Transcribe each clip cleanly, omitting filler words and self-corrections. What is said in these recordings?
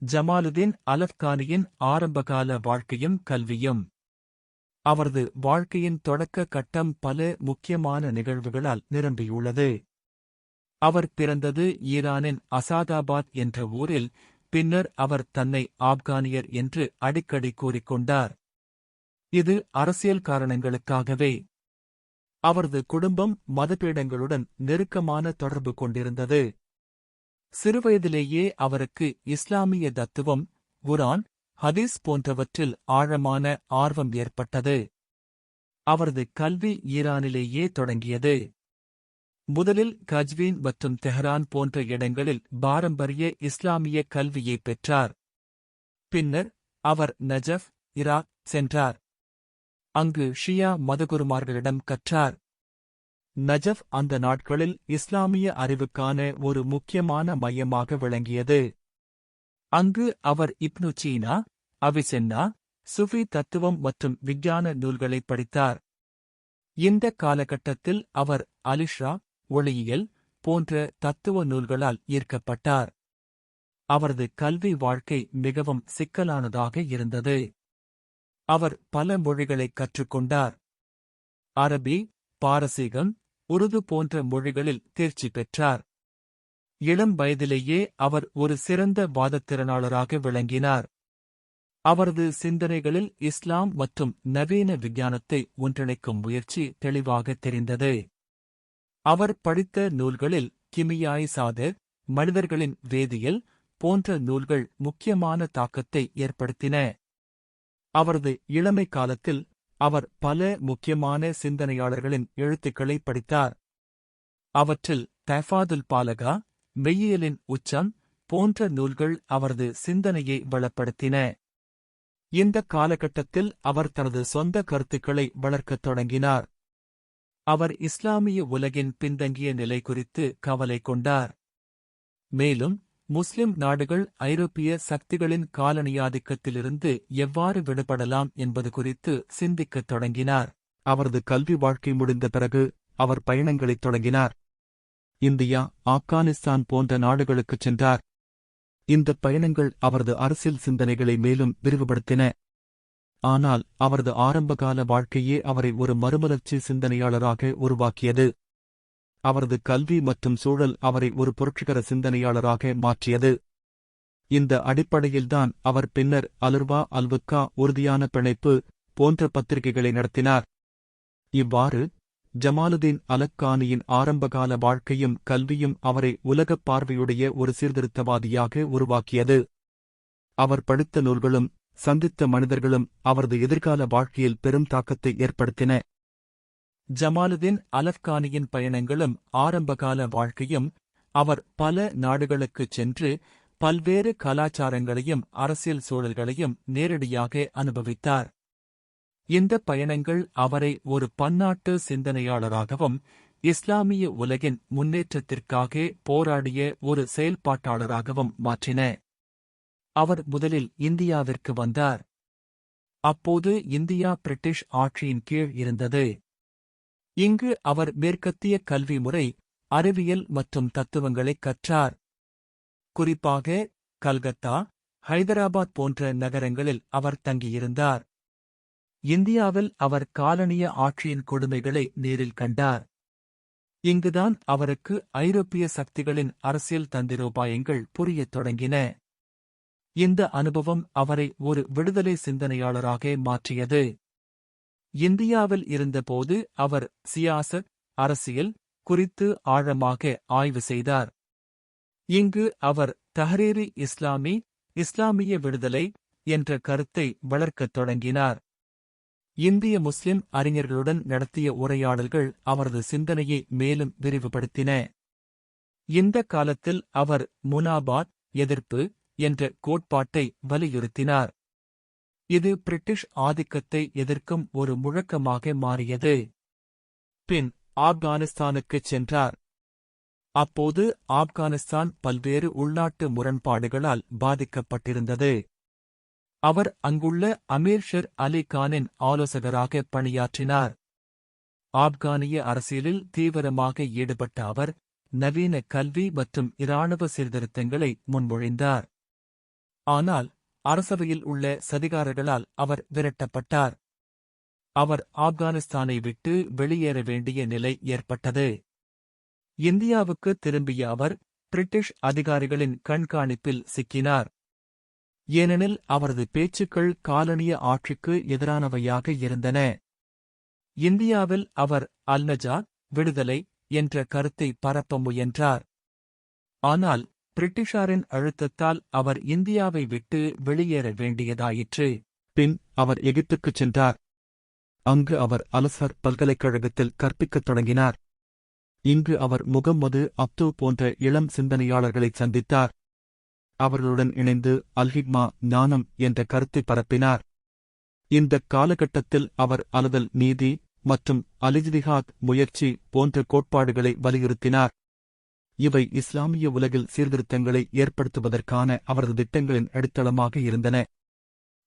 ஜமாலுதீன் அலஃப்கானியின் ஆரம்பகால வாழ்க்கையும் கல்வியும். அவரது வாழ்க்கையின் தொடக்க கட்டம் பல முக்கியமான நிகழ்வுகளால் நிரம்பியுள்ளது. அவர் பிறந்தது ஈரானின் அசாதாபாத் என்ற ஊரில். பின்னர் அவர் தன்னை ஆப்கானியர் என்று அடிக்கடி கூறிக்கொண்டார். இது அரசியல் காரணங்களுக்காகவே. அவரது குடும்பம் மதபீடங்களுடன் நெருக்கமான தொடர்பு கொண்டிருந்தது. சிறுவயதிலேயே அவருக்கு இஸ்லாமிய தத்துவம், குர்ஆன், ஹதீஸ் போன்றவற்றில் ஆழமான ஆர்வம் ஏற்பட்டது. அவரது கல்வி ஈரானிலேயே தொடங்கியது. முதலில் கஜ்வீன் மற்றும் தெஹ்ரான் போன்ற இடங்களில் பாரம்பரிய இஸ்லாமிய கல்வியை பெற்றார். பின்னர் அவர் நஜஃப், இராக் சென்றார். அங்கு ஷியா மதகுருமார்களிடம் கற்றார். நஜஃப் அந்த நாட்களில் இஸ்லாமிய அறிவுக்கான ஒரு முக்கியமான மையமாக விளங்கியது. அங்கு அவர் இப்னு சீனா, அவிசென்னா, சுஃபி தத்துவம் மற்றும் விஞ்ஞான நூல்களை படித்தார். இந்த காலகட்டத்தில் அவர் அலிஷ்ரா, ஒளியியல் போன்ற தத்துவ நூல்களால் ஈர்க்கப்பட்டார். அவரது கல்வி வாழ்க்கை மிகவும் சிக்கலானதாக இருந்தது. அவர் பல மொழிகளைக் கற்றுக்கொண்டார். அரபி, பாரசீகம், உருது போன்ற மொழிகளில் தேர்ச்சி பெற்றார். இளம் வயதிலேயே அவர் ஒரு சிறந்த வாதத்திறனாளராக விளங்கினார். அவரது சிந்தனைகளில் இஸ்லாம் மற்றும் நவீன விஞ்ஞானத்தை ஒன்றிணைக்கும் முயற்சி தெளிவாக தெரிந்தது. அவர் படித்த நூல்களில் கிமியாய் சாதர், மனிதர்களின் வேதியியல் போன்ற நூல்கள் முக்கியமான தாக்கத்தை ஏற்படுத்தின. அவரது இளமை காலத்தில் அவர் பல முக்கியமான சிந்தனையாளர்களின் எழுத்துக்களை படித்தார். அவற்றில் தஃபாதுல் பாலகா, மெய்யியலின் உச்சம் போன்ற நூல்கள் அவரது சிந்தனையை வளப்படுத்தின. இந்த காலகட்டத்தில் அவர் தனது சொந்த கருத்துக்களை வளர்க்கத் தொடங்கினார். அவர் இஸ்லாமிய உலகின் பின்தங்கிய நிலை குறித்து கவலை கொண்டார். மேலும் முஸ்லிம் நாடுகள் ஐரோப்பிய சக்திகளின் காலனியாதிக்கத்திலிருந்து எவ்வாறு விடுபடலாம் என்பது குறித்து சிந்திக்கத் தொடங்கினார். அவரது கல்வி வாழ்க்கை முடிந்த பிறகு அவர் பயணங்களைத் தொடங்கினார். இந்தியா, ஆப்கானிஸ்தான் போன்ற நாடுகளுக்குச் சென்றார். இந்த பயணங்கள் அவரது அரசியல் சிந்தனைகளை மேலும் விரிவுபடுத்தின. ஆனால் அவரது ஆரம்பகால வாழ்க்கையே அவரை ஒரு மறுமலர்ச்சி சிந்தனையாளராக உருவாக்கியது. அவரது கல்வி மற்றும் சூழல் அவரை ஒரு புரட்சிகர சிந்தனையாளராக மாற்றியது. இந்த அடிப்படையில்தான் அவர் பின்னர் அலுர்வா அல்வுக்கா, உறுதியான பிணைப்பு போன்ற பத்திரிகைகளை நடத்தினார். இவ்வாறு ஜமாலுதீன் அலஃப்கானியின் ஆரம்பகால வாழ்க்கையும் கல்வியும் அவரை உலகப் பார்வையுடைய ஒரு சீர்திருத்தவாதியாக உருவாக்கியது. அவர் படித்த நூல்களும் சந்தித்த மனிதர்களும் அவரது எதிர்கால வாழ்க்கையில் பெரும் தாக்கத்தை ஏற்படுத்தின. ஜமாலுதீன் அலஃப்கானியின் பயணங்களும் ஆரம்பகால வாழ்க்கையும். அவர் பல நாடுகளுக்குச் சென்று பல்வேறு கலாச்சாரங்களையும் அரசியல் சூழல்களையும் நேரடியாக அனுபவித்தார். இந்த பயணங்கள் அவரை ஒரு பன்னாட்டு சிந்தனையாளராகவும் இஸ்லாமிய உலகின் முன்னேற்றத்திற்காக போராடிய ஒரு செயல்பாட்டாளராகவும் மாற்றின. அவர் முதலில் இந்தியாவிற்கு வந்தார். அப்போது இந்தியா பிரிட்டிஷ் ஆட்சியின் கீழ் இருந்தது. இங்கு அவர் மேற்கத்திய கல்வி முறை, அறிவியல் மற்றும் தத்துவங்களைக் கற்றார். குறிப்பாக கல்கத்தா, ஹைதராபாத் போன்ற நகரங்களில் அவர் தங்கியிருந்தார். இந்தியாவில் அவர் காலனிய ஆட்சியின் கொடுமைகளை நேரில் கண்டார். இங்குதான் அவருக்கு ஐரோப்பிய சக்திகளின் அரசியல் தந்திரோபாயங்கள் புரியத் தொடங்கின. இந்த அனுபவம் அவரை ஒரு விடுதலை சிந்தனையாளராக மாற்றியது. இந்தியாவில் இருந்தபோது அவர் சியாசத், அரசியல் குறித்து ஆழமாக ஆய்வு செய்தார். இங்கு அவர் தஹ்ரீர் இஸ்லாமி, இஸ்லாமிய விடுதலை என்ற கருத்தை வளர்க்கத் தொடங்கினார். இந்திய முஸ்லிம் அறிஞர்களுடன் நடத்திய உரையாடல்கள் அவரது சிந்தனையை மேலும் விரிவுபடுத்தின. இந்த காலத்தில் அவர் முனாபாத், எதிர்ப்பு என்ற கோட்பாட்டை வலியுறுத்தினார். இது பிரிட்டிஷ் ஆதிக்கத்தை எதிர்க்கும் ஒரு முழக்கமாக மாறியது. பின் ஆப்கானிஸ்தானுக்குச் சென்றார். அப்போது ஆப்கானிஸ்தான் பல்வேறு உள்நாட்டு முரண்பாடுகளால் பாதிக்கப்பட்டிருந்தது. அவர் அங்குள்ள அமீர் ஷெர் அலி கானின் ஆலோசகராக பணியாற்றினார். ஆப்கானிய அரசியலில் தீவிரமாக ஈடுபட்ட அவர் நவீன கல்வி மற்றும் இராணுவ சீர்திருத்தங்களை முன்மொழிந்தார். ஆனால் அரசவையில் உள்ள சதிகாரர்களால் அவர் விரட்டப்பட்டார். அவர் ஆப்கானிஸ்தானை விட்டு வெளியேற வேண்டிய நிலை ஏற்பட்டது. இந்தியாவுக்கு திரும்பிய அவர் பிரிட்டிஷ் அதிகாரிகளின் கண்காணிப்பில் சிக்கினார். ஏனெனில் அவரது பேச்சுக்கள் காலனிய ஆட்சிக்கு எதிரானவையாக இருந்தன. இந்தியாவில் அவர் அல்நஜாத் விடுதலை என்ற கருத்தை பரப்ப முயன்றார். ஆனால் பிரிட்டிஷாரின் அழுத்தத்தால் அவர் இந்தியாவை விட்டு வெளியேற வேண்டியதாயிற்று. பின் அவர் எகிப்துக்குச் சென்றார். அங்கு அவர் அல்அஸ்ஹர் பல்கலைக்கழகத்தில் கற்பிக்கத் தொடங்கினார். இங்கு அவர் முகம்மது அப்து போன்ற இளம் சிந்தனையாளர்களைச் சந்தித்தார். அவர்களுடன் இணைந்து அல்ஹிக்மா ஞானம் என்ற கருத்தை பரப்பினார். இந்தக் காலகட்டத்தில் அவர் அலுதல் நீதி மற்றும் அலிஜ்திஹாத் முயற்சி போன்ற கோட்பாடுகளை வலியுறுத்தினார். இவை இஸ்லாமிய உலகில் சீர்திருத்தங்களை ஏற்படுத்துவதற்கான அவரது திட்டங்களின் அடித்தளமாக இருந்தன.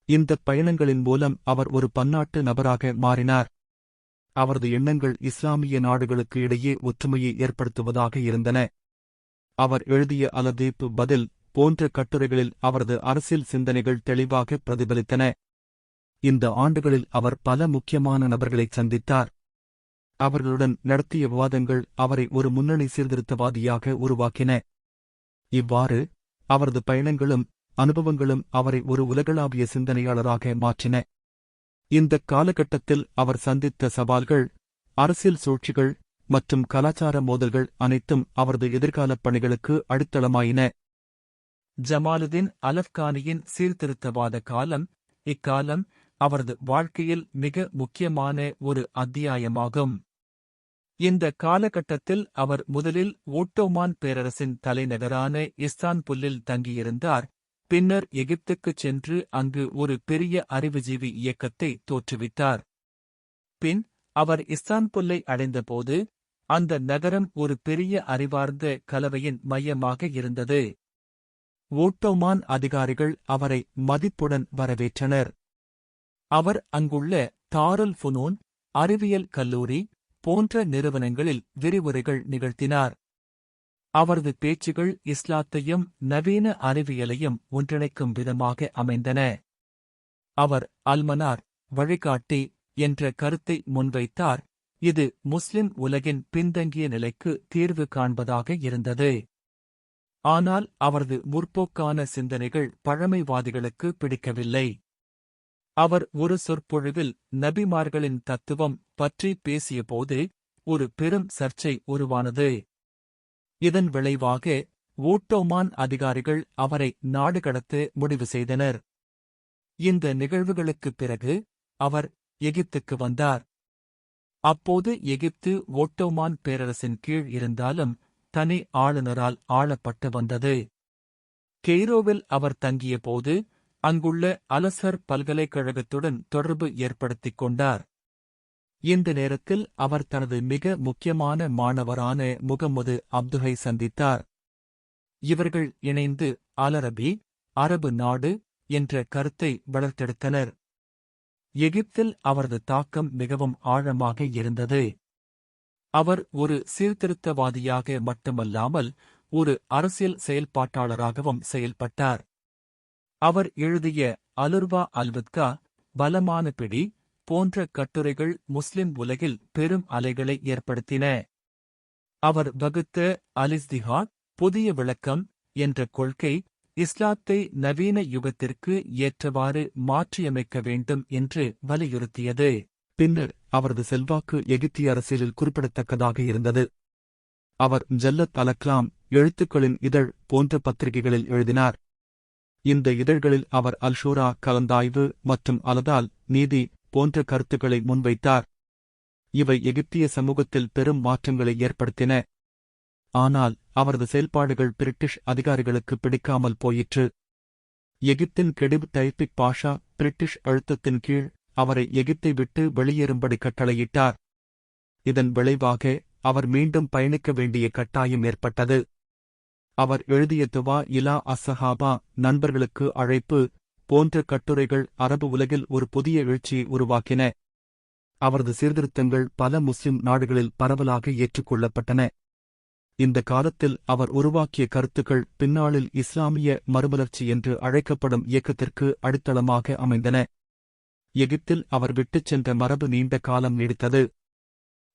இந்தப் பயணங்களின் மூலம் அவர் ஒரு பன்னாட்டு நபராக மாறினார். அவரது எண்ணங்கள் இஸ்லாமிய நாடுகளுக்கு இடையே ஒற்றுமையை ஏற்படுத்துவதாக இருந்தன. அவர் எழுதிய அலதீப் பதில் போன்ற கட்டுரைகளில் அவரது அரசியல் சிந்தனைகள் தெளிவாக பிரதிபலித்தன. இந்த ஆண்டுகளில் அவர் பல முக்கியமான நபர்களைச் சந்தித்தார். அவர்களுடன் நடத்திய விவாதங்கள் அவரை ஒரு முன்னணி சீர்திருத்தவாதியாக உருவாக்கின. இவ்வாறு அவரது பயணங்களும் அனுபவங்களும் அவரை ஒரு உலகளாவிய சிந்தனையாளராக மாற்றின. இந்தக் காலகட்டத்தில் அவர் சந்தித்த சவால்கள், அரசியல் சூழ்ச்சிகள் மற்றும் கலாச்சார மோதல்கள் அனைத்தும் அவரது எதிர்காலப் பணிகளுக்கு அடித்தளமாயின. ஜமாலுதீன் அலஃப்கானியின் சீர்திருத்தவாத காலம். இக்காலம் அவரது வாழ்க்கையில் மிக முக்கியமான ஒரு அத்தியாயமாகும். இந்த காலகட்டத்தில் அவர் முதலில் ஓட்டோமான் பேரரசின் தலைநகரான இஸ்தான்புல்லில் தங்கியிருந்தார். பின்னர் எகிப்துக்குச் சென்று அங்கு ஒரு பெரிய அறிவுஜீவி இயக்கத்தை தோற்றுவித்தார். பின் அவர் இஸ்தான்புல்லை அடைந்தபோது அந்த நகரம் ஒரு பெரிய அறிவார்ந்த கலவையின் மையமாக இருந்தது. ஓட்டோமான் அதிகாரிகள் அவரை மதிப்புடன் வரவேற்றனர். அவர் அங்குள்ள தாருல் ஃபுனூன் அறிவியல் கல்லூரி போன்ற நிறுவனங்களில் விரிவுரைகள் நிகழ்த்தினார். அவரது பேச்சுகள் இஸ்லாத்தையும் நவீன அறிவியலையும் ஒன்றிணைக்கும் விதமாக அமைந்தன. அவர் அல்மனார் வழிகாட்டி என்ற கருத்தை முன்வைத்தார். இது முஸ்லிம் உலகின் பின்தங்கிய நிலைக்கு தீர்வு காண்பதாக இருந்தது. ஆனால் அவரது முற்போக்கான சிந்தனைகள் பழமைவாதிகளுக்கு பிடிக்கவில்லை. அவர் ஒரு சொற்பொழிவில் நபிமார்களின் தத்துவம் பற்றி பேசியபோது ஒரு பெரும் சர்ச்சை உருவானது. இதன் விளைவாக ஓட்டோமான் அதிகாரிகள் அவரை நாடு கடத்த முடிவு செய்தனர். இந்த நிகழ்வுகளுக்குப் பிறகு அவர் எகிப்துக்கு வந்தார். அப்போது எகிப்து ஓட்டோமான் பேரரசின் கீழ் இருந்தாலும் தனி ஆளுநரால் ஆளப்பட்டு வந்தது. கெய்ரோவில் அவர் தங்கியபோது அங்குள்ள அல்அஸ்ஹர் பல்கலைக்கழகத்துடன் தொடர்பு ஏற்படுத்திக் கொண்டார். இந்த நேரத்தில் அவர் தனது மிக முக்கியமான மாணவரான முகம்மது அப்துவை சந்தித்தார். இவர்கள் இணைந்து அல்-அரபி அரபு நாடு என்ற கருத்தை வளர்த்தெடுத்தனர். எகிப்தில் அவரது தாக்கம் மிகவும் ஆழமாக இருந்தது. அவர் ஒரு சீர்திருத்தவாதியாக மட்டுமல்லாமல் ஒரு அரசியல் செயல்பாட்டாளராகவும் செயல்பட்டார். அவர் எழுதிய அலுர்வா அல்வுத்கா பலமான பிடி போன்ற கட்டுரைகள் முஸ்லிம் உலகில் பெரும் அலைகளை ஏற்படுத்தின. அவர் வகுத்த அலிஸ்திஹாத் புதிய விளக்கம் என்ற கொள்கை இஸ்லாத்தை நவீன யுகத்திற்கு ஏற்றவாறு மாற்றியமைக்க வேண்டும் என்று வலியுறுத்தியது. பின்னர் அவரது செல்வாக்கு எகிப்திய அரசியலில் குறிப்பிடத்தக்கதாக இருந்தது. அவர் ஜல்லத் அல்-அக்லாம் எழுத்துக்களின் இதழ் போன்ற பத்திரிகைகளில் எழுதினார். இந்த இதழ்களில் அவர் அல்-ஷூரா கலந்தாய்வு மற்றும் அலதால் நீதி போன்ற கருத்துக்களை முன்வைத்தார். இவை எகிப்திய சமூகத்தில் பெரும் மாற்றங்களை ஏற்படுத்தின. ஆனால் அவரது செயல்பாடுகள் பிரிட்டிஷ் அதிகாரிகளுக்கு பிடிக்காமல் போயிற்று. எகிப்தின் கெடிப் தைபிக் பாஷா பிரிட்டிஷ் அழுத்தத்தின் கீழ் அவரை எகிப்தை விட்டு வெளியேறும்படி கட்டளையிட்டார். இதன் விளைவாக அவர் மீண்டும் பயணிக்க வேண்டிய கட்டாயம் ஏற்பட்டது. அவர் எழுதிய துவா இலா அஸ்ஸஹாபா நண்பர்களுக்கு அழைப்பு போன்ற கட்டுரைகள் அரபு உலகில் ஒரு புதிய எழுச்சியை உருவாக்கின. அவரது சீர்திருத்தங்கள் பல முஸ்லிம் நாடுகளில் பரவலாக ஏற்றுக்கொள்ளப்பட்டன. இந்த காலத்தில் அவர் உருவாக்கிய கருத்துக்கள் பின்னாளில் இஸ்லாமிய மறுமலர்ச்சி என்று அழைக்கப்படும் இயக்கத்திற்கு அடித்தளமாக அமைந்தன. எகிப்தில் அவர் விட்டுச் சென்ற மரபு நீண்ட காலம் நீடித்தது.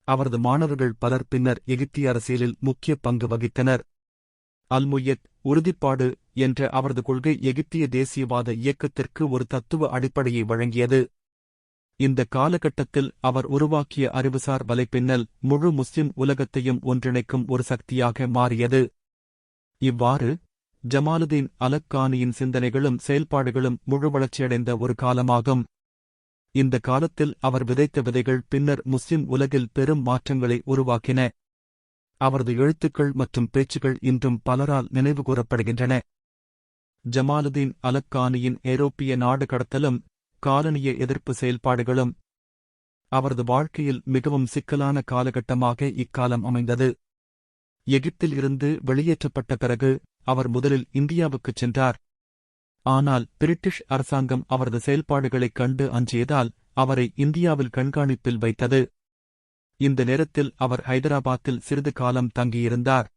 அவரது மாணவர்கள் பலர் பின்னர் எகிப்திய அரசியலில் முக்கிய பங்கு வகித்தனர். அல்முயத் உறுதிப்பாடு என்ற அவரது கொள்கை எகிப்திய தேசியவாத இயக்கத்திற்கு ஒரு தத்துவ அடிப்படையை வழங்கியது. இந்த காலகட்டத்தில் அவர் உருவாக்கிய அறிவுசார் வலைப்பின்னல் முழு முஸ்லிம் உலகத்தையும் ஒன்றிணைக்கும் ஒரு சக்தியாக மாறியது. இவ்வாறு ஜமாலுதீன் அலக்கானியின் சிந்தனைகளும் செயல்பாடுகளும் முழு வளர்ச்சியடைந்த ஒரு காலமாகும். இந்த காலத்தில் அவர் விதைத்த விதைகள் பின்னர் முஸ்லிம் உலகில் பெரும் மாற்றங்களை உருவாக்கின. அவரது எழுத்துக்கள் மற்றும் பேச்சுகள் இன்றும் பலரால் நினைவுகூரப்படுகின்றன. ஜமாலுதீன் அலக்கானியின் ஐரோப்பிய நாடு கடத்தலும் காலனிய எதிர்ப்பு செயல்பாடுகளும் அவரது வாழ்க்கையில் மிகவும் சிக்கலான காலகட்டமாக இக்காலம் அமைந்தது. எகிப்தில் இருந்து வெளியேற்றப்பட்ட பிறகு அவர் முதலில் இந்தியாவுக்குச் சென்றார். ஆனால் பிரிட்டிஷ் அரசாங்கம் அவரது செயல்பாடுகளைக் கண்டு அஞ்சியதால் அவரை இந்தியாவில் கண்காணிப்பில் வைத்தது. இந்த நேரத்தில் அவர் ஹைதராபாத்தில் சிறிது காலம் தங்கியிருந்தார்.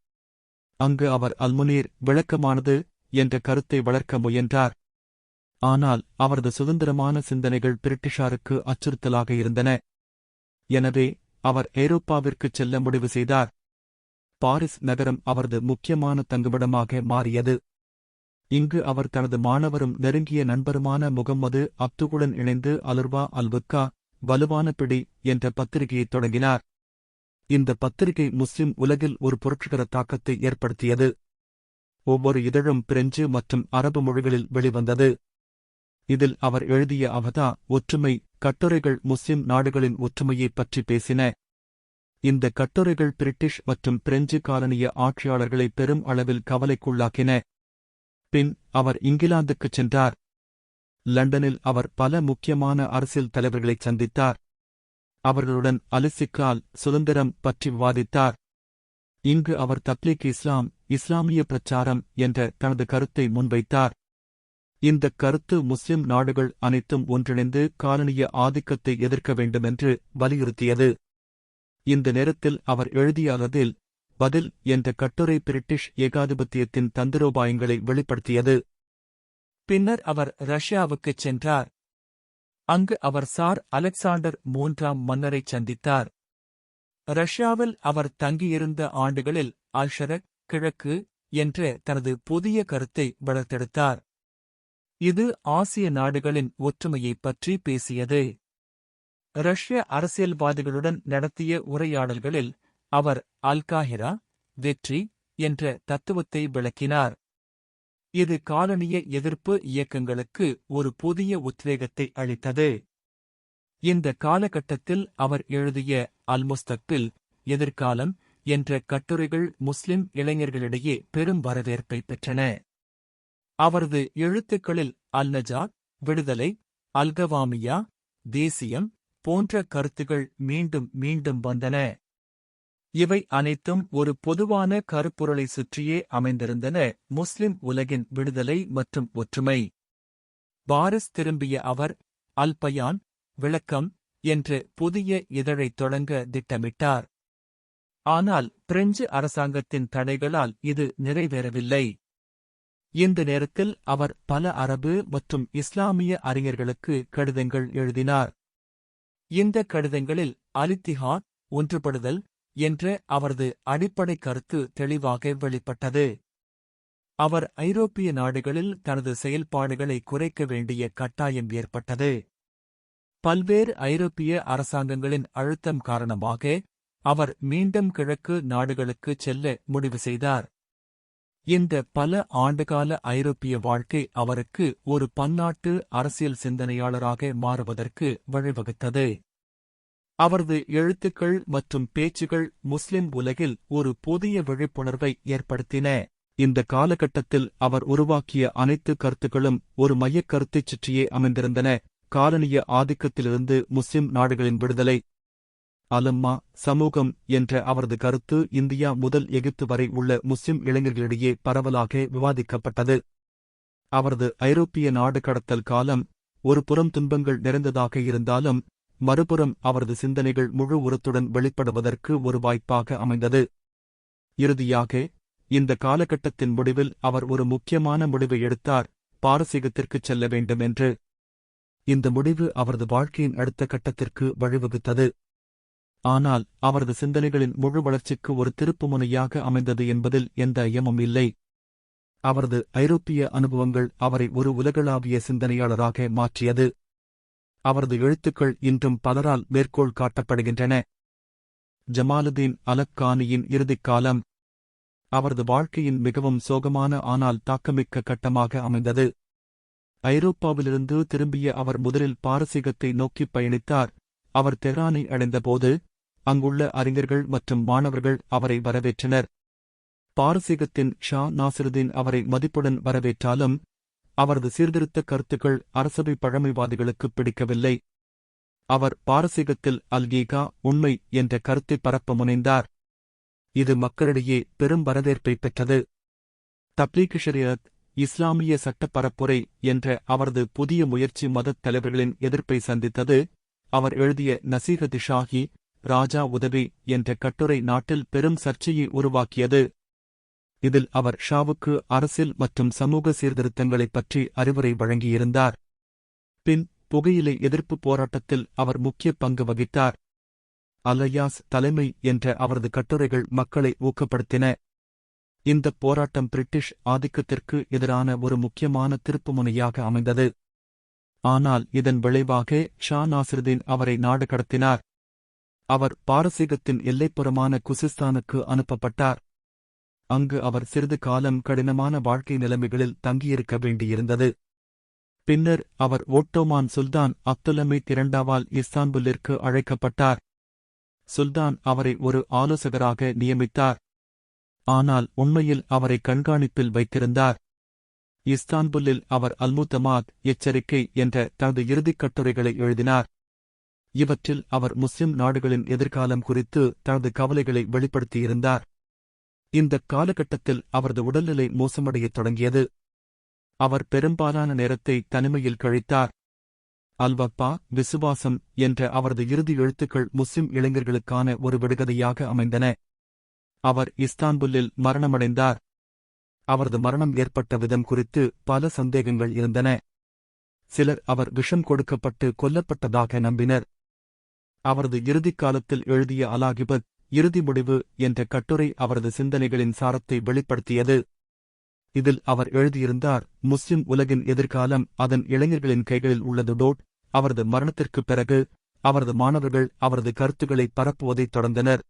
அங்கு அவர் அல்முனீர் விளக்கமானது என்ற கருத்தை வளர்க்க முயன்றார். ஆனால் அவரது சுதந்திரமான சிந்தனைகள் பிரிட்டிஷாருக்கு அச்சுறுத்தலாக இருந்தன. எனவே அவர் ஐரோப்பாவிற்குச் செல்ல முடிவு செய்தார். பாரிஸ் நகரம் அவரது முக்கியமான தங்குமிடமாக மாறியது. இங்கு அவர் தனது மாணவரும் நெருங்கிய நண்பருமான முகம்மது அப்துகுடன் இணைந்து அலுர்வா அல்வுக்கா வலுவான பிடி என்ற பத்திரிகையைத் தொடங்கினார். இந்த பத்திரிகை முஸ்லிம் உலகில் ஒரு புரட்சிகர தாக்கத்தை ஏற்படுத்தியது. ஒவ்வொரு இதழும் பிரெஞ்சு மற்றும் அரபு மொழிகளில் வெளிவந்தது. இதில் அவர் எழுதிய அவதா ஒற்றுமை கட்டுரைகள் முஸ்லிம் நாடுகளின் ஒற்றுமையைப் பற்றி பேசின. இந்த கட்டுரைகள் பிரிட்டிஷ் மற்றும் பிரெஞ்சு காலனிய ஆட்சியாளர்களை பெரும் அளவில் கவலைக்குள்ளாக்கின. பின் அவர் இங்கிலாந்துக்குச் சென்றார். லண்டனில் அவர் பல முக்கியமான அரசியல் தலைவர்களைச் சந்தித்தார். அவர்களுடன் அலிசிக்கால் சுதந்திரம் பற்றி விவாதித்தார். இங்கு அவர் தப்லீக் இஸ்லாம் இஸ்லாமிய பிரச்சாரம் என்ற தனது கருத்தை முன்வைத்தார். இந்தக் கருத்து முஸ்லிம் நாடுகள் அனைத்தும் ஒன்றிணைந்து காலனிய ஆதிக்கத்தை எதிர்க்க வேண்டுமென்று வலியுறுத்தியது. இந்த நேரத்தில் அவர் எழுதிய அதில் பதில் என்ற கட்டுரை பிரிட்டிஷ் ஏகாதிபத்தியத்தின் தந்திரோபாயங்களை வெளிப்படுத்தியது. பின்னர் அவர் ரஷ்யாவுக்குச் சென்றார். அங்கு அவர் சார் அலெக்சாண்டர் மூன்றாம் மன்னரைச் சந்தித்தார். ரஷ்யாவில் அவர் தங்கியிருந்த ஆண்டுகளில் அல்ஷரக் கிழக்கு என்ற தனது புதிய கருத்தை வளர்த்தெடுத்தார். இது ஆசிய நாடுகளின் ஒற்றுமையைப் பற்றி பேசியது. ரஷ்ய அரசியல்வாதிகளுடன் நடத்திய உரையாடல்களில் அவர் அல்காஹிரா வெற்றி என்ற தத்துவத்தை விளக்கினார். இது காலனிய எதிர்ப்பு இயக்கங்களுக்கு ஒரு புதிய உத்வேகத்தை அளித்தது. இந்த காலகட்டத்தில் அவர் எழுதிய அல்முஸ்தக்பில் எதிர்காலம் என்ற கட்டுரைகள் முஸ்லிம் இளைஞர்களிடையே பெரும் வரவேற்பை பெற்றன. அவரது எழுத்துக்களில் அல்-நஜாத் விடுதலை அல்கவாமியா தேசியம் போன்ற கருத்துகள் மீண்டும் மீண்டும் வந்தன. இவை அனைத்தும் ஒரு பொதுவான கருப்பொருளை சுற்றியே அமைந்திருந்தன: முஸ்லிம் உலகின் விடுதலை மற்றும் ஒற்றுமை. பாரிஸ் திரும்பிய அவர் அல்-பயான் விளக்கம் என்ற புதிய இதழைத் தொடங்க திட்டமிட்டார். ஆனால் பிரெஞ்சு அரசாங்கத்தின் தடைகளால் இது நிறைவேறவில்லை. இந்த நேரத்தில் அவர் பல அரபு மற்றும் இஸ்லாமிய அறிஞர்களுக்கு கடிதங்கள் எழுதினார். இந்த கடிதங்களில் அல்-இத்திஹாத் ஒன்றுபடுதல் என்ற அவரது அடிப்படை கருத்து தெளிவாக வெளிப்பட்டது. அவர் ஐரோப்பிய நாடுகளில் தனது செயல்பாடுகளை குறைக்க வேண்டிய கட்டாயம் ஏற்பட்டது. பல்வேறு ஐரோப்பிய அரசாங்கங்களின் அழுத்தம் காரணமாக அவர் மீண்டும் கிழக்கு நாடுகளுக்குச் செல்ல முடிவு செய்தார். இந்த பல ஆண்டுகால ஐரோப்பிய வாழ்க்கை அவருக்கு ஒரு பன்னாட்டு அரசியல் சிந்தனையாளராக மாறுவதற்கு வழிவகுத்தது. அவரது எழுத்துக்கள் மற்றும் பேச்சுகள் முஸ்லிம் உலகில் ஒரு புதிய விழிப்புணர்வை ஏற்படுத்தின. இந்த காலகட்டத்தில் அவர் உருவாக்கிய அனைத்து கருத்துக்களும் ஒரு மையக் கருத்தைச் சுற்றியே அமைந்திருந்தன: காலனிய ஆதிக்கத்திலிருந்து முஸ்லிம் நாடுகளின் விடுதலை. அலம்மா சமூகம் என்ற அவரது கருத்து இந்தியா முதல் எகிப்து வரை உள்ள முஸ்லிம் இளைஞர்களிடையே பரவலாக விவாதிக்கப்பட்டது. அவரது ஐரோப்பிய நாடு கடத்தல் காலம் ஒரு புறம் துன்பங்கள் நிறைந்ததாக இருந்தாலும் மறுபுறம் அவரது சிந்தனைகள் முழு உரத்துடன் வெளிப்படுவதற்கு ஒரு வாய்ப்பாக அமைந்தது. இறுதியாக, இந்த காலகட்டத்தின் முடிவில் அவர் ஒரு முக்கியமான முடிவை எடுத்தார், பாரசீகத்திற்குச் செல்ல வேண்டும் என்று. இந்த முடிவு அவரது வாழ்க்கையின் அடுத்த கட்டத்திற்கு வழிவகுத்தது. ஆனால் அவரது சிந்தனைகளின் முழு வளர்ச்சிக்கு ஒரு திருப்புமுனையாக அமைந்தது என்பதில் எந்த ஐயமும் இல்லை. அவரது ஐரோப்பிய அனுபவங்கள் அவரை ஒரு உலகளாவிய சிந்தனையாளராக மாற்றியது. அவரது எழுத்துக்கள் இன்றும் பலரால் மேற்கோள் காட்டப்படுகின்றன. ஜமாலுதீன் அலக்கானியின் இறுதிக் காலம் அவரது வாழ்க்கையின் மிகவும் சோகமான ஆனால் தாக்கமிக்க கட்டமாக அமைந்தது. ஐரோப்பாவிலிருந்து திரும்பிய அவர் முதலில் பாரசீகத்தை நோக்கிப் பயணித்தார். அவர் தெஹ்ரானை அடைந்தபோது அங்குள்ள அறிஞர்கள் மற்றும் மாணவர்கள் அவரை வரவேற்றனர். பாரசீகத்தின் ஷா நாசிருதீன் அவரை மதிப்புடன் வரவேற்றாலும் அவரது சீர்திருத்த கருத்துக்கள் அரசபை பழமைவாதிகளுக்குப் பிடிக்கவில்லை. அவர் பாரசீகத்தில் அல்கீகா உண்மை என்ற கருத்தை பரப்ப முனைந்தார். இது மக்களிடையே பெரும் வரவேற்பை பெற்றது. தப்லீக் ஷரியத், இஸ்லாமிய சட்டப் பரப்புரை என்ற அவரது புதிய முயற்சி மதத் தலைவர்களின் எதிர்ப்பை சந்தித்தது. அவர் எழுதிய நசீஹத் ஷாஹி, ராஜா உதவி என்ற கட்டுரை நாட்டில் பெரும் சர்ச்சையை உருவாக்கியது. இதில் அவர் ஷாவுக்கு அரசியல் மற்றும் சமூக சீர்திருத்தங்களைப் பற்றி அறிவுரை வழங்கியிருந்தார். பின் புகையிலை எதிர்ப்புப் போராட்டத்தில் அவர் முக்கிய பங்கு வகித்தார். அலையாஸ் தலைமை என்ற அவரது கட்டுரைகள் மக்களை ஊக்கப்படுத்தின. இந்தப் போராட்டம் பிரிட்டிஷ் ஆதிக்கத்திற்கு எதிரான ஒரு முக்கியமான திருப்புமுனையாக அமைந்தது. ஆனால் இதன் விளைவாக ஷா நாசிருதீன் அவரை நாடு கடத்தினார். அவர் பாரசீகத்தின் எல்லைப்புறமான குசிஸ்தானுக்கு அனுப்பப்பட்டார். அங்கு அவர் சிறிது காலம் கடினமான வாழ்க்கை நிலைமைகளில் தங்கியிருக்க வேண்டியிருந்தது. பின்னர் அவர் ஓட்டோமான் சுல்தான் அப்துல்லமீத் இரண்டாவால் இஸ்தான்புல்லிற்கு அழைக்கப்பட்டார். சுல்தான் அவரை ஒரு ஆலோசகராக நியமித்தார். ஆனால் உண்மையில் அவரை கண்காணிப்பில் வைத்திருந்தார். இஸ்தான்புல்லில் அவர் அல்முத்தமாத் எச்சரிக்கை என்ற தனது இறுதிக் கட்டுரைகளை எழுதினார். இவற்றில் அவர் முஸ்லிம் நாடுகளின் எதிர்காலம் குறித்து தனது கவலைகளை வெளிப்படுத்தியிருந்தார். இந்தக் காலகட்டத்தில் அவரது உடல்நிலை மோசமடையத் தொடங்கியது. அவர் பெரும்பாலான நேரத்தை தனிமையில் கழித்தார். அல்வப்பா விசுவாசம் என்ற அவரது இறுதி எழுத்துக்கள் முஸ்லிம் இளைஞர்களுக்கான ஒரு விடுகதையாக அமைந்தன. அவர் இஸ்தான்புல்லில் மரணமடைந்தார். அவரது மரணம் ஏற்பட்ட விதம் குறித்து பல சந்தேகங்கள் இருந்தன. சிலர் அவர் விஷம் கொடுக்கப்பட்டு கொல்லப்பட்டதாக நம்பினர். அவரது இறுதிக் காலத்தில் எழுதிய அலாகிபத் இறுதி முடிவு என்ற கட்டுரை அவரது சிந்தனைகளின் சாரத்தை வெளிப்படுத்தியது. இதில் அவர் எழுதியிருந்தார், முஸ்லிம் உலகின் எதிர்காலம் அதன் இளைஞர்களின் கைகளில் உள்ளது. அவரது மரணத்திற்குப் பிறகு அவரது மாணவர்கள் அவரது கருத்துக்களை பரப்புவதைத் தொடர்ந்தனர்.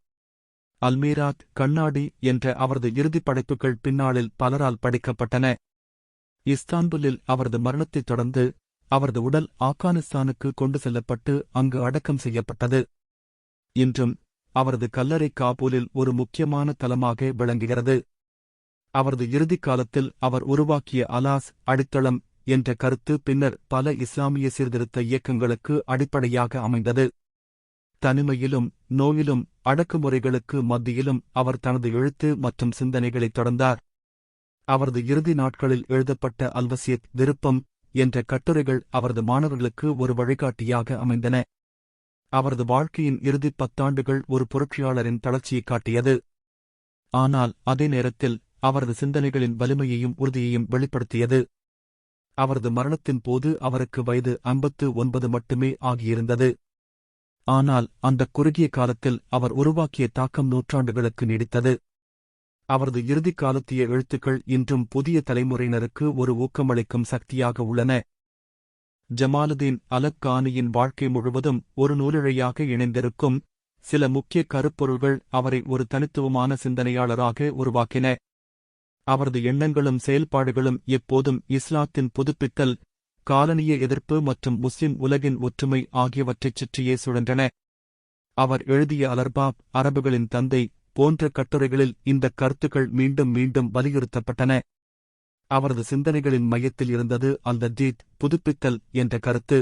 அல்மீராத் கண்ணாடி என்ற அவரது இறுதிப் படைப்புகள் பின்னாளில் பலரால் படிக்கப்பட்டன. இஸ்தான்புல்லில் அவரது மரணத்தைத் தொடர்ந்து அவரது உடல் ஆப்கானிஸ்தானுக்கு கொண்டு செல்லப்பட்டு அங்கு அடக்கம் செய்யப்பட்டது. இன்றும் அவரது கல்லறை காபூலில் ஒரு முக்கியமான தலமாக விளங்குகிறது. அவரது இறுதிக் காலத்தில் அவர் உருவாக்கிய அலாஸ் அடித்தளம் என்ற கருத்து பின்னர் பல இஸ்லாமிய சீர்திருத்த இயக்கங்களுக்கு அடிப்படையாக அமைந்தது. தனிமையிலும் நோயிலும் அடக்குமுறைகளுக்கு மத்தியிலும் அவர் தனது எழுத்து மற்றும் சிந்தனைகளைத் தொடர்ந்தார். அவரது இறுதி நாட்களில் எழுதப்பட்ட அல்வசியத் விருப்பம் என்ற கட்டுரைகள் அவரது மாணவர்களுக்கு ஒரு வழிகாட்டியாக அமைந்தன. அவரது வாழ்க்கையின் இறுதிப் 10 ஆண்டுகள் ஒரு புரட்சியாளரின் தளர்ச்சியைக் காட்டியது. ஆனால் அதே நேரத்தில் அவரது சிந்தனைகளின் வலிமையையும் உறுதியையும் வெளிப்படுத்தியது. அவரது மரணத்தின் போது அவருக்கு வயது 59 மட்டுமே ஆகியிருந்தது. ஆனால் அந்தக் குறுகிய காலத்தில் அவர் உருவாக்கிய தாக்கம் நூற்றாண்டுகளுக்கு நீடித்தது. அவரது இறுதிக் காலத்திய எழுத்துக்கள் இன்றும் புதிய தலைமுறையினருக்கு ஒரு ஊக்கமளிக்கும் சக்தியாக உள்ளன. ஜமாலுதீன் அலக்கானியின் வாழ்க்கை முழுவதும் ஒரு நூலிழையாக இணைந்திருக்கும் சில முக்கிய கருப்பொருள்கள் அவரை ஒரு தனித்துவமான சிந்தனையாளராக உருவாக்கின. அவரது எண்ணங்களும் செயல்பாடுகளும் எப்போதும் இஸ்லாத்தின் புதுப்பித்தல், காலனிய எதிர்ப்பு மற்றும் முஸ்லிம் உலகின் ஒற்றுமை ஆகியவற்றைச் சுற்றியே சுழன்றன. அவர் எழுதிய அலர்பாப் அரபுகளின் தந்தை போன்ற கட்டுரைகளில் இந்தக் கருத்துக்கள் மீண்டும் மீண்டும் வலியுறுத்தப்பட்டன. அவரது சிந்தனைகளின் மையத்தில் இருந்தது அல்-தஜ்தீத் புதுப்பித்தல் என்ற கருத்து.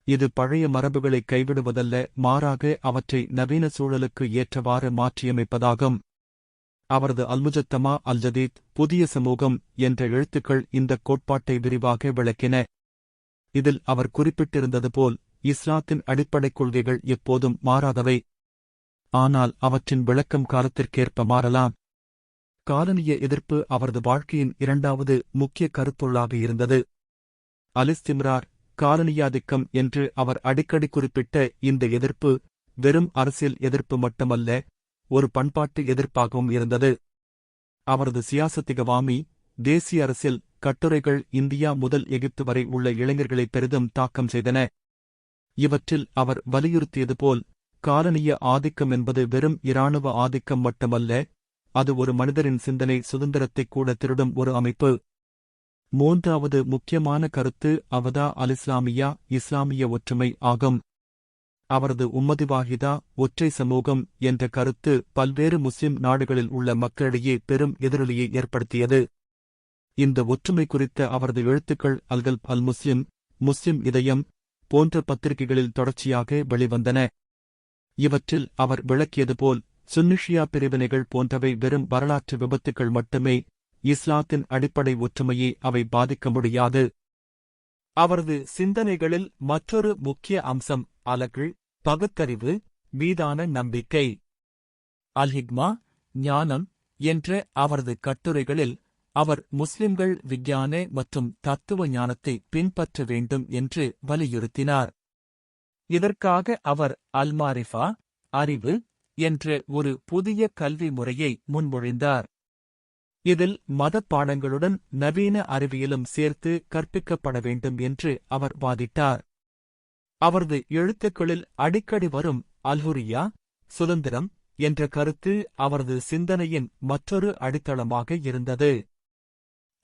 இது பழைய மரபுகளை கைவிடுவதல்ல, மாறாக அவற்றை நவீன சூழலுக்கு ஏற்றவாறு மாற்றியமைப்பதாகும். அவரது அல்முஜத்தமா அல்-ஜதீத் புதிய சமூகம் என்ற எழுத்துக்கள் இந்தக் கோட்பாட்டை விரிவாக விளக்கின. இதில் அவர் குறிப்பிட்டிருந்தது போல் இஸ்லாத்தின் அடிப்படைக் கொள்கைகள் எப்போதும் மாறாதவை. ஆனால் அவற்றின் விளக்கம் காலத்திற்கேற்ப மாறலாம். காலனிய எதிர்ப்பு அவரது வாழ்க்கையின் இரண்டாவது முக்கிய கருப்பொருளாக இருந்தது. அலிஸ்திம்ரார், காலனியாதிக்கம் என்று அவர் அடிக்கடி குறிப்பிட்ட இந்த எதிர்ப்பு வெறும் அரசியல் எதிர்ப்பு மட்டுமல்ல, ஒரு பண்பாட்டு எதிர்ப்பாகவும் இருந்தது. அவரது சியாசத்திகவாமி, தேசிய அரசியல் கட்டுரைகள் இந்தியா முதல் எகிப்து வரை உள்ள இளைஞர்களை பெரிதும் தாக்கம் செய்தன. இவற்றில் அவர் வலியுறுத்தியது போல், காலனிய ஆதிக்கம் என்பது வெறும் இராணுவ ஆதிக்கம் மட்டுமல்ல, அது ஒரு மனிதரின் சிந்தனை சுதந்திரத்தைக் கூட திருடும் ஒரு அமைப்பு. மூன்றாவது முக்கியமான கருத்து அவதா அல்-இஸ்லாமியா, இஸ்லாமிய ஒற்றுமை ஆகும். அவரது உம்மதிவாஹிதா, ஒற்றை சமூகம் என்ற கருத்து பல்வேறு முஸ்லிம் நாடுகளில் உள்ள மக்களிடையே பெரும் எதிரொலியை ஏற்படுத்தியது. இந்த ஒற்றுமை குறித்த அவரது எழுத்துக்கள் அல்கல்ப் அல்-முஸ்லிம், முஸ்லிம் இதயம் போன்ற பத்திரிகைகளில் தொடர்ச்சியாக வெளிவந்தன. இவற்றில் அவர் விளக்கியது போல், சுன்னிஷியா பிரிவினைகள் போன்றவை வெறும் வரலாற்று விபத்துக்கள் மட்டுமே, இஸ்லாத்தின் அடிப்படை ஒற்றுமையை அவை பாதிக்க முடியாது. அவரது சிந்தனைகளில் மற்றொரு முக்கிய அம்சம் அலகிள், பகுத்தறிவு மீதான நம்பிக்கை. அல்-ஹிக்மா, ஞானம் என்ற அவரது கட்டுரைகளில் அவர் முஸ்லிம்கள் விஞ்ஞான மற்றும் தத்துவ ஞானத்தை பின்பற்ற வேண்டும் என்று வலியுறுத்தினார். இதற்காக அவர் அல்-மாரிஃபா, அறிவு என்ற ஒரு புதிய கல்வி முறையை முன்மொழிந்தார். இதில் மதப் பாடங்களுடன் நவீன அறிவியலும் சேர்த்து கற்பிக்கப்பட வேண்டும் என்று அவர் வாதிட்டார். அவரது எழுத்துக்களில் அடிக்கடி வரும் அல்-ஹுரியா, சுதந்திரம் என்ற கருத்து அவரது சிந்தனையின் மற்றொரு அடித்தளமாக இருந்தது.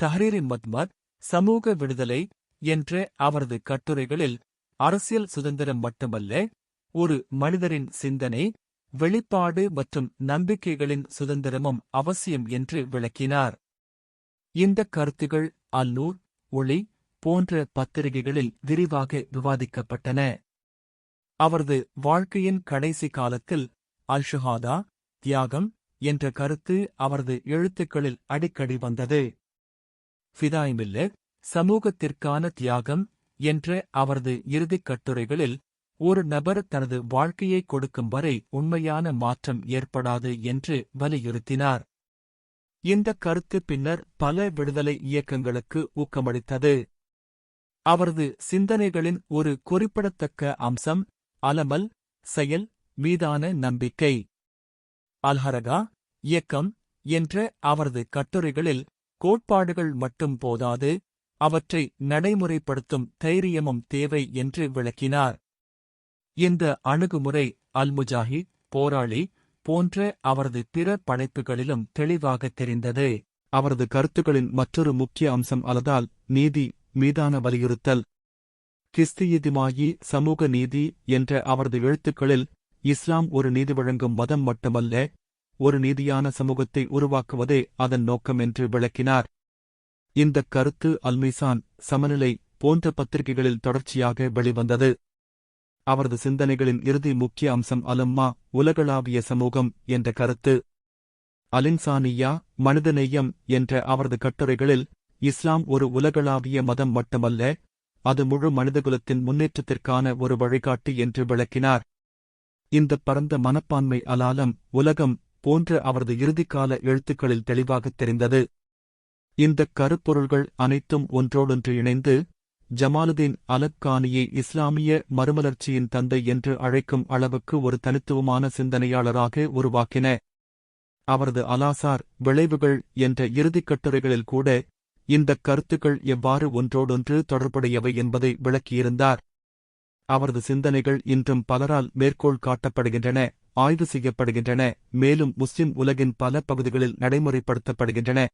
தஹ்ரீரின் மத்மத், சமூக விடுதலை என்ற அவரது கட்டுரைகளில் அரசியல் சுதந்திரம் மட்டுமல்ல, ஒரு மனிதரின் சிந்தனை, வெளிப்பாடு மற்றும் நம்பிக்கைகளின் சுதந்திரமும் அவசியம் என்று விளக்கினார். இந்த கருத்துகள் அல்-நூர், ஒளி போன்ற பத்திரிகைகளில் விரிவாக விவாதிக்கப்பட்டன. அவரது வாழ்க்கையின் கடைசி காலத்தில் அல்-ஷுஹாதா, தியாகம் என்ற கருத்து அவரது எழுத்துக்களில் அடிக்கடி வந்தது. ஃபிதாயிமில்ல, சமூகத்திற்கான தியாகம் என்ற அவரது இறுதிக் கட்டுரைகளில், ஒரு நபர் தனது வாழ்க்கையை கொடுக்கும் வரை உண்மையான மாற்றம் ஏற்படாது என்று வலியுறுத்தினார். இந்த கருத்து பின்னர் பல விடுதலை இயக்கங்களுக்கு ஊக்கமளித்தது. அவரது சிந்தனைகளின் ஒரு குறிப்பிடத்தக்க அம்சம் அலமல், செயல் மீதான நம்பிக்கை. அல்-ஹரகா, இயக்கம் என்ற அவரது கட்டுரைகளில் கோட்பாடுகள் மட்டும் போதாது, அவற்றை நடைமுறைப்படுத்தும் தைரியமும் தேவை என்று விளக்கினார். இந்த அணுகுமுறை அல்-முஜாஹித், போராளி போன்ற அவரது பிற படைப்புகளிலும் தெளிவாகத் தெரிந்தது. அவரது கருத்துக்களின் மற்றொரு முக்கிய அம்சம் அலதால், நீதி மீதான வலியுறுத்தல். கிஸ்தியிதிமாயி, சமூக நீதி என்ற அவரது எழுத்துக்களில், இஸ்லாம் ஒரு நீதி வழங்கும் மதம் மட்டுமல்ல, ஒரு நீதியான சமூகத்தை உருவாக்குவதே அதன் நோக்கம் என்று விளக்கினார். இந்தக் கருத்து அல்-மீசான், சமநிலை போன்ற பத்திரிகைகளில் தொடர்ச்சியாக வெளிவந்தது. அவரது சிந்தனைகளின் இறுதி முக்கிய அம்சம் அலும்மா, உலகளாவிய சமூகம் என்ற கருத்து. அலின்சானியா, மனிதநேயம் என்ற அவரது கட்டுரைகளில், இஸ்லாம் ஒரு உலகளாவிய மதம் மட்டுமல்ல, அது முழு மனிதகுலத்தின் முன்னேற்றத்திற்கான ஒரு வழிகாட்டி என்று விளக்கினார். இந்தப் பரந்த மனப்பான்மை அலாலம், உலகம் போன்ற அவரது இறுதிக்கால எழுத்துக்களில் தெளிவாகத் தெரிந்தது. இந்தக் கருப்பொருள்கள் அனைத்தும் ஒன்றோடொன்று இணைந்து, ஜமாலுதீன் அலப்கானியை இஸ்லாமிய மறுமலர்ச்சியின் தந்தை என்று அழைக்கும் அளவுக்கு ஒரு தனித்துவமான சிந்தனையாளராக உருவாக்கின. அவரது அலாசார், விளைவுகள் என்ற இறுதிக் கட்டுரைகளில் கூட, இந்தக் கருத்துக்கள் எவ்வாறு ஒன்றோடொன்று தொடர்புடையவை என்பதை விளக்கியிருந்தார். அவரது சிந்தனைகள் இன்றும் பலரால் மேற்கோள் காட்டப்படுகின்றன, ஆய்வு செய்யப்படுகின்றன, மேலும் முஸ்லிம் உலகின் பல பகுதிகளில் நடைமுறைப்படுத்தப்படுகின்றன.